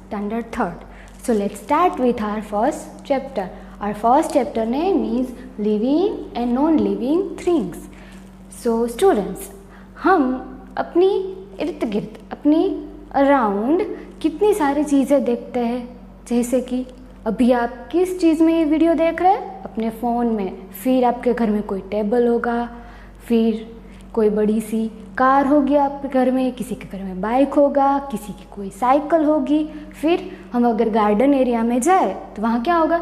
standard 3rd. So let's start with our first chapter. Our first chapter name is living and non-living things. So students, हम अपनी इर्द गिर्द, अपनी around कितनी सारी चीज़ें देखते हैं. जैसे कि अभी आप किस चीज़ में ये वीडियो देख रहे हैं? अपने फ़ोन में. फिर आपके घर में कोई टेबल होगा, फिर कोई बड़ी सी कार होगी आपके घर में, किसी के घर में बाइक होगा, किसी की कोई साइकिल होगी. फिर हम अगर गार्डन एरिया में जाए तो वहाँ क्या होगा?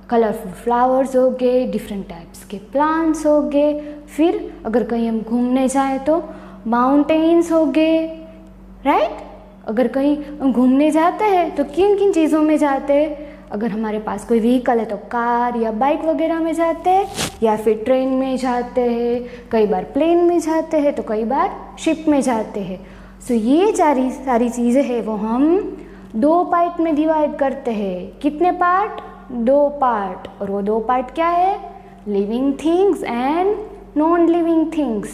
कलरफुल फ्लावर्स होंगे, डिफरेंट टाइप्स के प्लांट्स होंगे. फिर अगर कहीं हम घूमने जाएँ तो माउंटेन्स होंगे, राइट. अगर कहीं हम घूमने जाते हैं तो किन किन चीज़ों में जाते हैं? अगर हमारे पास कोई व्हीकल है तो कार या बाइक वगैरह में जाते हैं, या फिर ट्रेन में जाते हैं, कई बार प्लेन में जाते हैं, तो कई बार शिप में जाते हैं. सो ये सारी चीज़ें हैं वो हम 2 पार्ट में डिवाइड करते हैं. कितने पार्ट? 2 पार्ट. और वो 2 पार्ट क्या है? Living things and non living things.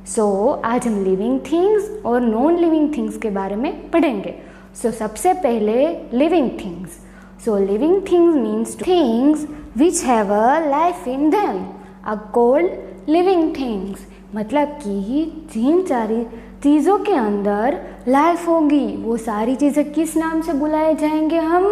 So आज हम लिविंग थिंग्स और नॉन लिविंग थिंग्स के बारे में पढ़ेंगे. सो सबसे पहले living things. So living things means things which have a life in them are called living things. मतलब कि जिन सारी चीज़ों के अंदर लाइफ होगी वो सारी चीज़ें किस नाम से बुलाए जाएंगे हम?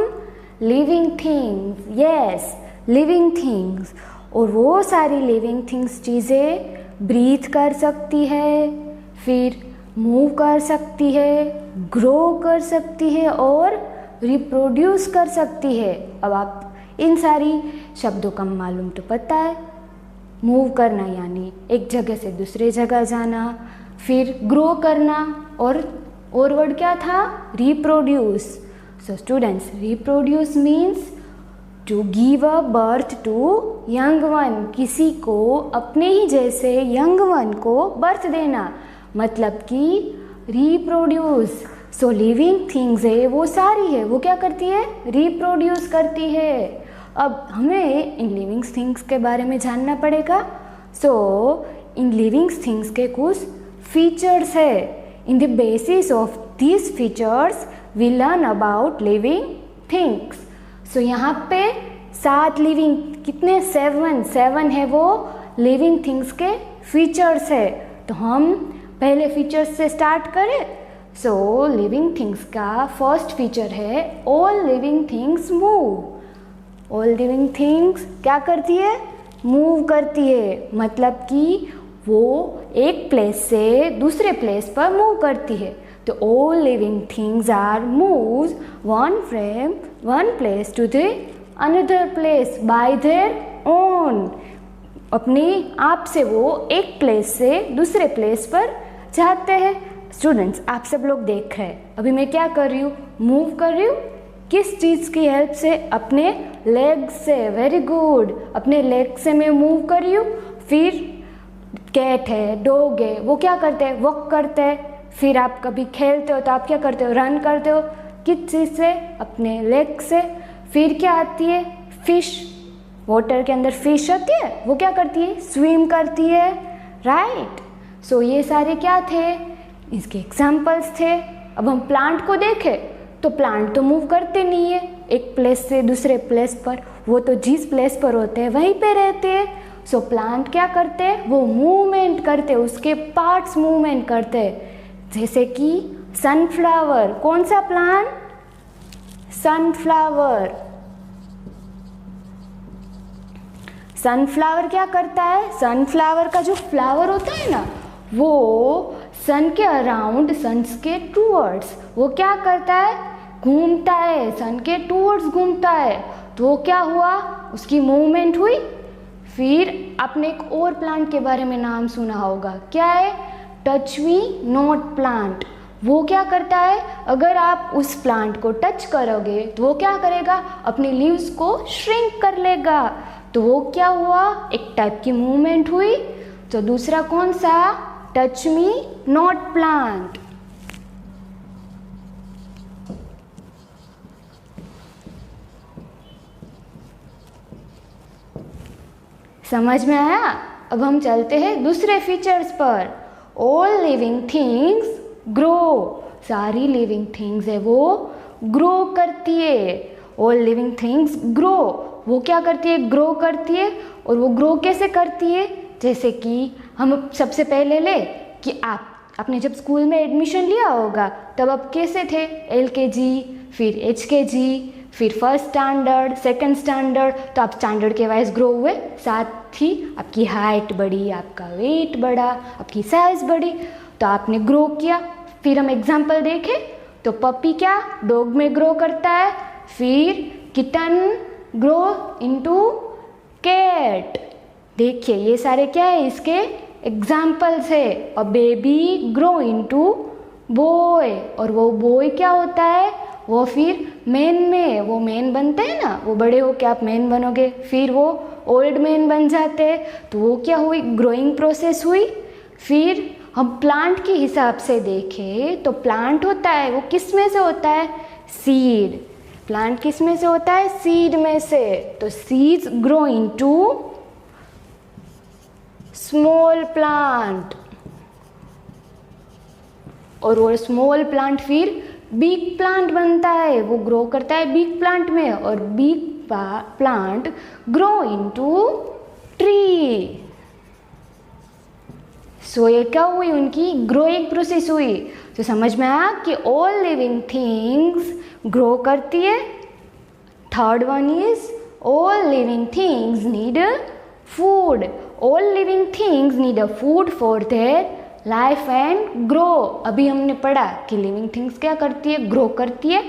Living things. Yes, living things. और वो सारी लिविंग थिंग्स चीज़ें ब्रीथ कर सकती है, फिर मूव कर सकती है, ग्रो कर सकती है और रिप्रोड्यूस कर सकती है. अब आप इन सारी शब्दों का मालूम तो पता है. मूव करना यानी एक जगह से दूसरे जगह जाना, फिर ग्रो करना, और वर्ड क्या था? Reproduce. So students, reproduce means to give a birth to young one. किसी को अपने ही जैसे यंग वन को बर्थ देना, मतलब कि रिप्रोड्यूस. सो लिविंग थिंग्स है वो सारी है वो क्या करती है? रिप्रोड्यूस करती है. अब हमें इन लिविंग थिंग्स के बारे में जानना पड़ेगा. सो इन लिविंग थिंग्स के कुछ फीचर्स है. In the basis of this features we learn about living things. So यहाँ पे 7 लिविंग, कितने? 7 है वो लिविंग थिंग्स के फीचर्स है. तो हम पहले फीचर्स से स्टार्ट करें. सो लिविंग थिंग्स का फर्स्ट फीचर है all living things move. All living things क्या करती है? मूव करती है. मतलब कि वो एक प्लेस से दूसरे प्लेस पर मूव करती है. तो all living things are moves one from one place to the another place by their own. अपने आप से वो एक प्लेस से दूसरे प्लेस पर जाते हैं. स्टूडेंट्स, आप सब लोग देख रहे हैं अभी मैं क्या कर रही हूँ? मूव कर रही हूँ. किस चीज़ की हेल्प से? अपने लेग से. Very good. अपने लेग से मैं मूव कर रही हूँ. फिर कैट है, डॉग है, वो क्या करते हैं? वॉक करते हैं. फिर आप कभी खेलते हो तो आप क्या करते हो? रन करते हो. किस चीज़ से? अपने लेग से. फिर क्या आती है? फिश. वाटर के अंदर फिश होती है, वो क्या करती है? स्विम करती है, राइट. सो ये सारे क्या थे? इसके एग्जाम्पल्स थे. अब हम प्लांट को देखें तो प्लांट तो मूव करते नहीं है एक प्लेस से दूसरे प्लेस पर. वो तो जिस प्लेस पर होते हैं वहीं पे रहते हैं. सो प्लांट क्या करते हैं? वो मूवमेंट करते हैं, उसके पार्ट्स मूवमेंट करते हैं. जैसे कि सनफ्लावर. कौन सा प्लांट? सनफ्लावर. सनफ्लावर क्या करता है? सनफ्लावर का जो फ्लावर होता है ना, वो सन के अराउंड, सन के टूवर्ड्स वो क्या करता है? घूमता है. सन के टूवर्ड्स घूमता है. तो वो क्या हुआ? उसकी मूवमेंट हुई. फिर आपने एक और प्लांट के बारे में नाम सुना होगा. क्या है? Touch me not plant. वो क्या करता है? अगर आप उस प्लांट को टच करोगे तो वो क्या करेगा? अपनी लीव्स को श्रिंक कर लेगा. तो वो क्या हुआ? एक टाइप की मूवमेंट हुई. तो दूसरा कौन सा? Touch me not plant. समझ में आया? अब हम चलते हैं दूसरे फीचर्स पर. All living things grow. सारी लिविंग थिंग्स है वो ग्रो करती है। ऑल लिविंग थिंग्स ग्रो, वो क्या करती है, ग्रो करती है। और वो ग्रो कैसे करती है, जैसे कि हम सबसे पहले ले कि आपने जब स्कूल में एडमिशन लिया होगा तब आप कैसे थे, LKG, फिर HKG, फिर फर्स्ट स्टैंडर्ड, सेकंड स्टैंडर्ड, तो आप स्टैंडर्ड के वाइज ग्रो हुए, साथ ही आपकी हाइट बढ़ी, आपका वेट बढ़ा, आपकी साइज बढ़ी, तो आपने ग्रो किया। फिर हम एग्जाम्पल देखें तो पपी क्या डॉग में ग्रो करता है, फिर किटन ग्रो इनटू कैट। देखिए ये सारे क्या है, इसके एग्जाम्पल्स है। A baby grow into boy, और वो बॉय क्या होता है, वो फिर मैन में वो मैन बनते हैं ना, वो बड़े हो के आप मैन बनोगे, फिर वो ओल्ड मैन बन जाते हैं, तो वो क्या हुई, ग्रोइंग प्रोसेस हुई। फिर हम प्लांट के हिसाब से देखें तो प्लांट होता है वो किस में से होता है, सीड। प्लांट किस में से होता है, सीड में से। तो seeds grow into small plant, और वो स्मॉल प्लांट फिर बिग प्लांट बनता है, वो ग्रो करता है बिग प्लांट में, और big plant grow into tree. So ये क्या हुई, उनकी ग्रोइंग प्रोसेस हुई। तो समझ में आया कि ऑल लिविंग थिंग्स ग्रो करती है। Third one is all living things need food. All living things need a food for their life and grow. अभी हमने पढ़ा कि लिविंग थिंग्स क्या करती है, ग्रो करती है,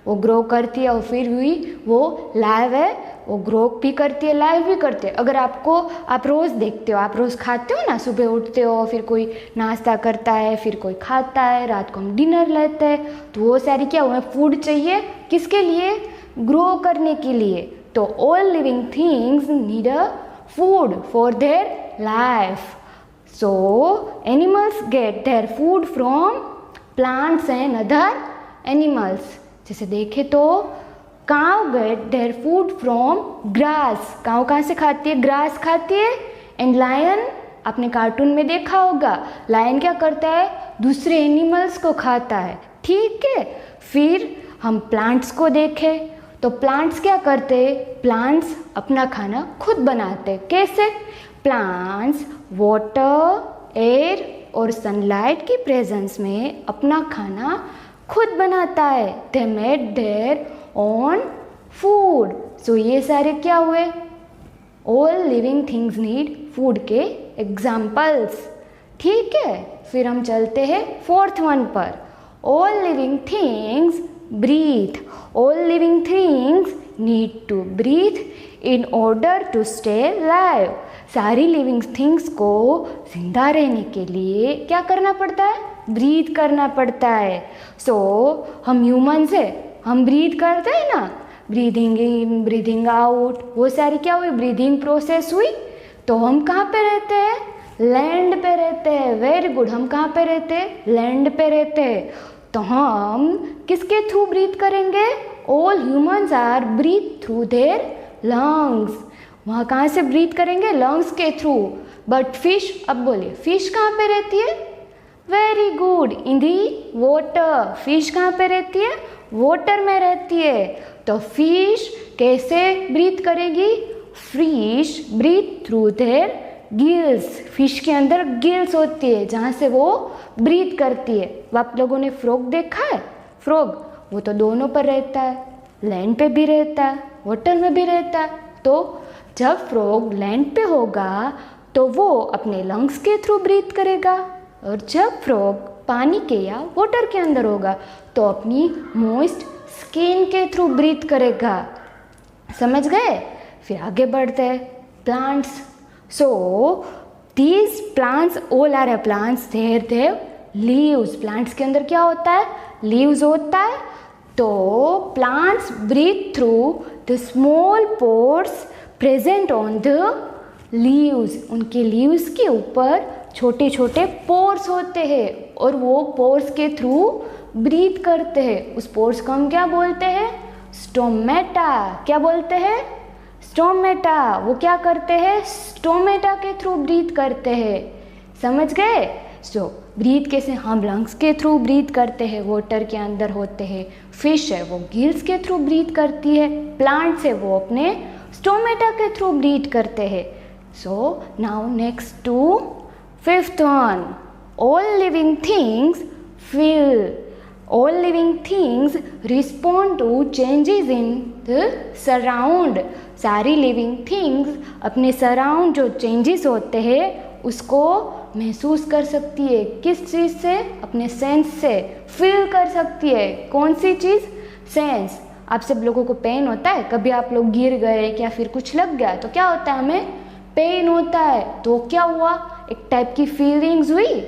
वो ग्रो करती है और फिर भी वो लाइव है, वो ग्रो भी करती है, लाइव भी करती है। अगर आप रोज़ देखते हो, आप रोज़ खाते हो ना, सुबह उठते हो, फिर कोई नाश्ता करता है, फिर कोई खाता है, रात को हम डिनर लेते हैं, तो वो सारी क्या, हमें फूड चाहिए किसके लिए, ग्रो करने के लिए। तो all living things need a food for their life. So animals get their food from plants and other animals. जैसे देखें तो cow get their food from grass. काऊ कहाँ से खाती है, ग्रास खाती है। एंड लायन, आपने कार्टून में देखा होगा, लायन क्या करता है, दूसरे एनिमल्स को खाता है, ठीक है। फिर हम प्लांट्स को देखें तो प्लांट्स क्या करते हैं, प्लांट्स अपना खाना खुद बनाते हैं। कैसे, प्लांट्स वाटर, एयर और सनलाइट की प्रेजेंस में अपना खाना खुद बनाता है। They made their own food. So ये सारे क्या हुए, all living things need food के एग्जाम्पल्स, ठीक है। फिर हम चलते हैं फोर्थ वन पर। All living things breathe. All living things need to breathe in order to stay live. सारी लिविंग थिंग्स को जिंदा रहने के लिए क्या करना पड़ता है, ब्रीथ करना पड़ता है। सो हम ह्यूमन्स है, हम ब्रीथ करते हैं ना, ब्रीदिंग इन ब्रीदिंग आउट, वो सारी क्या हुई, ब्रीदिंग प्रोसेस हुई। तो हम कहाँ पे रहते हैं, लैंड पे रहते हैं। वेरी गुड, हम कहाँ पे रहते हैं, लैंड पे रहते हैं। तो हम किसके थ्रू ब्रीथ करेंगे, all humans are breathe through their lungs. वहाँ कहाँ से ब्रीथ करेंगे, लंग्स के थ्रू। बट फिश, अब बोलिए फिश कहाँ पे रहती है, very good, in the water. Fish कहाँ पे रहती है, वाटर में रहती है। तो फिश कैसे ब्रीथ करेगी, fish breathe through their gills. Fish के अंदर गिल्स होती है जहाँ से वो ब्रीथ करती है। आप लोगों ने फ्रॉग देखा है, फ्रॉग वो तो दोनों पर रहता है, लैंड पे भी रहता है, वाटर में भी रहता है। तो जब फ्रॉग लैंड पे होगा तो वो अपने लंग्स के थ्रू ब्रीथ करेगा, और जब फ्रॉग पानी के या वाटर के अंदर होगा तो अपनी मॉइस्ट स्किन के थ्रू ब्रीथ करेगा। समझ गए। फिर आगे बढ़ते हैं, plants. So these plants all are plants, their leaves. Plants के अंदर क्या होता है, लीव्स होता है। तो plants breathe through the small pores present on the leaves. उनके लीव्स के ऊपर छोटे छोटे पोर्स होते हैं और वो पोर्स के थ्रू ब्रीथ करते हैं। उस पोर्स को हम क्या बोलते हैं, स्टोमेटा। क्या बोलते हैं, स्टोमेटा। वो क्या करते हैं, स्टोमेटा के थ्रू ब्रीथ करते हैं। समझ गए। सो ब्रीथ कैसे, हम लंग्स के थ्रू ब्रीथ करते हैं, वाटर के अंदर होते हैं। फिश है वो गिल्स के थ्रू ब्रीथ करती है, प्लांट्स है वो अपने स्टोमेटा के थ्रू ब्रीथ करते हैं। So now next to fifth one, all living things feel, all living things respond to changes in the surround। सारी लिविंग थिंग्स अपने सराउंड जो चेंजेस होते हैं उसको महसूस कर सकती है। किस चीज़ से? अपने सेंस से फील कर सकती है। कौन सी चीज़? सेंस। आप सब लोगों को पेन होता है, कभी आप लोग गिर गए या फिर कुछ लग गया तो क्या होता है, हमें पेन होता है। तो क्या हुआ, एक टाइप की फीलिंग्स हुई।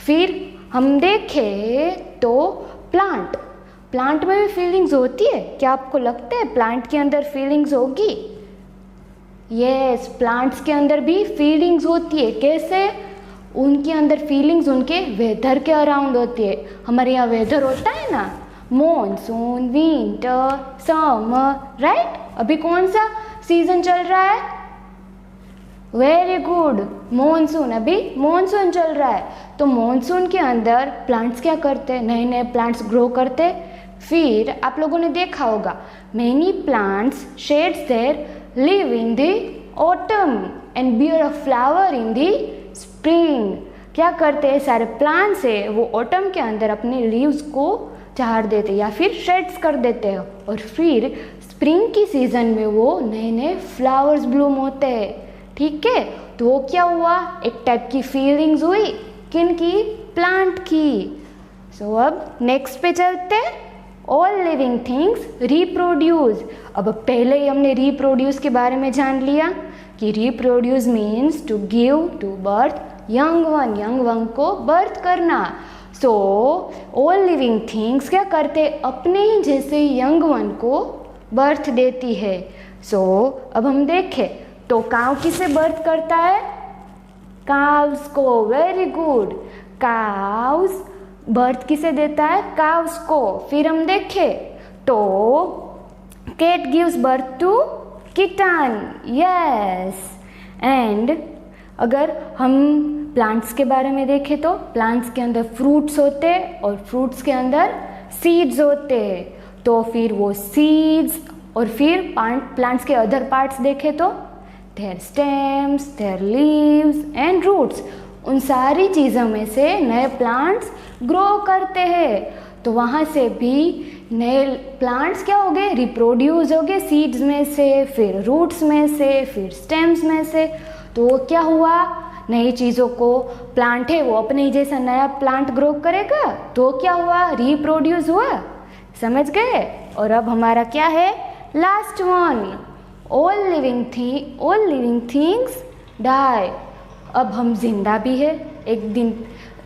फिर हम देखें तो प्लांट में भी फीलिंग्स होती है। क्या आपको लगता है प्लांट के अंदर फीलिंग्स होगी? यस, प्लांट्स के अंदर भी फीलिंग्स होती है। कैसे? उनके अंदर फीलिंग्स उनके वेदर के अराउंड होती है। हमारे यहाँ वेदर होता है ना, मॉनसून, विंटर, समर, राइट। अभी कौन सा सीजन चल रहा है? Very good, monsoon. अभी मॉनसून चल रहा है। तो मॉनसून के अंदर प्लांट्स क्या करते हैं? नए नए प्लांट्स ग्रो करते हैं। फिर आप लोगों ने देखा होगा many plants sheds their leaves in the autumn and bear a flower in the spring. क्या करते हैं सारे प्लांट्स है वो ऑटम के अंदर अपने लीव्स को झाड़ देते या फिर शेड्स कर देते हैं, और फिर स्प्रिंग की सीजन में वो नए नए फ्लावर्स ब्लूम होते हैं। ठीक है, तो वो क्या हुआ, एक टाइप की फीलिंग्स हुई। किन की? प्लांट की। सो अब नेक्स्ट पे चलते हैं। All living things reproduce. अब पहले ही हमने रिप्रोड्यूस के बारे में जान लिया कि reproduce means to give to birth young one को बर्थ करना। सो ऑल लिविंग थिंग्स क्या करते? अपने ही जैसे यंग वन को बर्थ देती है। सो अब हम देखें तो काव किसे बर्थ करता है? काव्स को। वेरी गुड, काव्स बर्थ किसे देता है? काव्स को। फिर हम देखें तो cat gives birth to kitten. Yes. And अगर हम प्लांट्स के बारे में देखें तो प्लांट्स के अंदर फ्रूट्स होते हैं और फ्रूट्स के अंदर सीड्स होते हैं। तो फिर वो सीड्स और फिर प्लांट्स के अदर पार्ट्स देखें तो their stems, their leaves and roots, उन सारी चीज़ों में से नए प्लांट्स ग्रो करते हैं। तो वहाँ से भी नए प्लांट्स क्या हो गए? रिप्रोड्यूस हो गए सीड्स में से, फिर रूट्स में से, फिर स्टेम्स में से। तो वो क्या हुआ, नई चीज़ों को, प्लांट है वो अपने ही जैसा नया प्लांट ग्रो करेगा। तो क्या हुआ, रिप्रोड्यूस हुआ। समझ गए? और अब हमारा क्या है, last one, all living things die. अब हम जिंदा भी है, एक दिन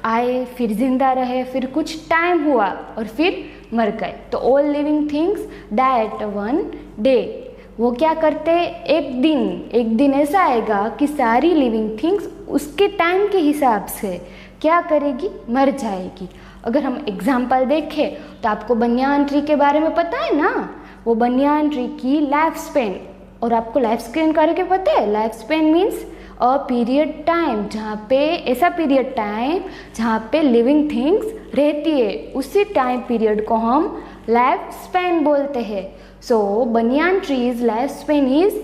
आए फिर जिंदा रहे, फिर कुछ टाइम हुआ और फिर मर गए। तो all living things die at one day. वो क्या करते हैं, एक दिन ऐसा आएगा कि सारी लिविंग थिंग्स उसके टाइम के हिसाब से क्या करेगी, मर जाएगी। अगर हम एग्जाम्पल देखें तो आपको बनियान ट्री के बारे में पता है ना, वो बनियान ट्री की लाइफ स्पेन, और आपको लाइफ स्पेन करके पता है, life span means a period time, जहाँ पे ऐसा पीरियड टाइम जहाँ पे लिविंग थिंग्स रहती है, उसी टाइम पीरियड को हम लाइफ स्पेन बोलते हैं। सो बनियान trees life span is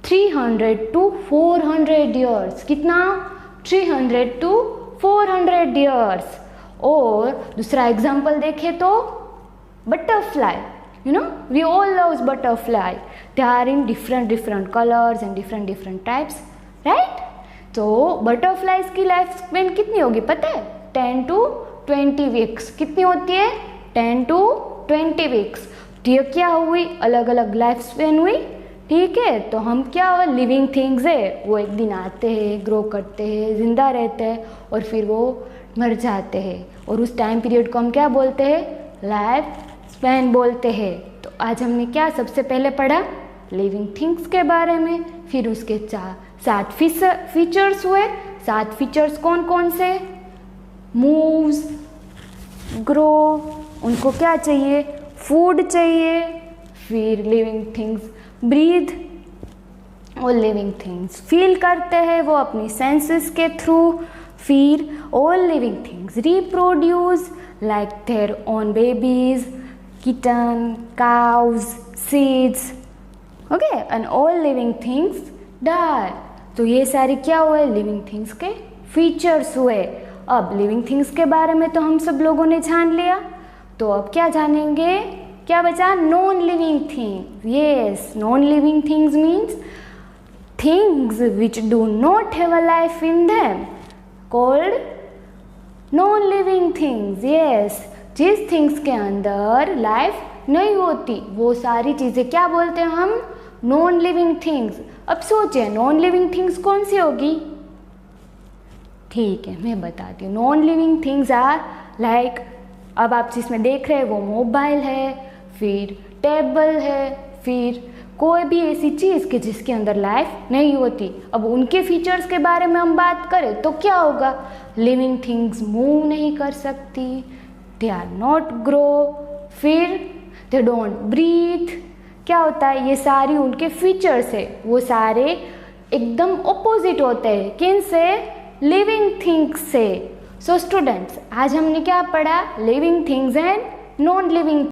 300 to 400 years. कितना? 300 to 400 ईयर्स। और दूसरा एग्जाम्पल देखें तो butterfly, we all love butterfly. They are in different colors and different types, right? तो बटरफ्लाइज की लाइफ स्पेन कितनी होगी पता है? 10 to 20 वीक्स। कितनी होती है? 10 to 20 वीक्स। तो ये क्या हुई, अलग अलग लाइफ स्पेन हुई। ठीक है, तो हम क्या हुआ, लिविंग थिंग्स है वो एक दिन आते हैं, ग्रो करते हैं, जिंदा रहते हैं और फिर वो मर जाते हैं, और उस टाइम पीरियड को हम क्या बोलते हैं, लाइफ स्पेन बोलते हैं। तो आज हमने क्या सबसे पहले पढ़ा, लिविंग थिंग्स के बारे में। फिर उसके 7 फीचर्स हुए। 7 फीचर्स कौन कौन से? मूव्स, ग्रो, उनको क्या चाहिए, फूड चाहिए। फिर लिविंग थिंग्स ब्रीथ, और लिविंग थिंग्स फील करते हैं वो अपनी सेंसेस के थ्रू। फिर all living things reproduce like their own babies, kitten, cows, seeds, okay, and all living things die. तो ये सारी क्या हुए? लिविंग थिंग्स के फीचर्स हुए। अब लिविंग थिंग्स के बारे में तो हम सब लोगों ने जान लिया, तो अब क्या जानेंगे? क्या बचा? Non living things. Yes, non living things means things which do not have a life in them, called non living things. Yes, जिस थिंग्स के अंदर लाइफ नहीं होती वो सारी चीज़ें क्या बोलते हैं हम? Non living things. अब सोचिए नॉन लिविंग थिंग्स कौन सी होगी? ठीक है, मैं बताती हूँ। Non living things are like, अब आप जिसमें देख रहे हैं वो मोबाइल है, फिर टेबल है, फिर कोई भी ऐसी चीज़ कि जिसके अंदर लाइफ नहीं होती। अब उनके फीचर्स के बारे में हम बात करें तो क्या होगा? लिविंग थिंग्स मूव नहीं कर सकती, दे आर नॉट ग्रो, फिर दे डोंट ब्रीथ। क्या होता है? ये सारी उनके फीचर्स है, वो सारे एकदम ऑपोजिट होते हैं। किन से? लिविंग थिंग्स से। सो स्टूडेंट्स, आज हमने क्या पढ़ा? Living things and non living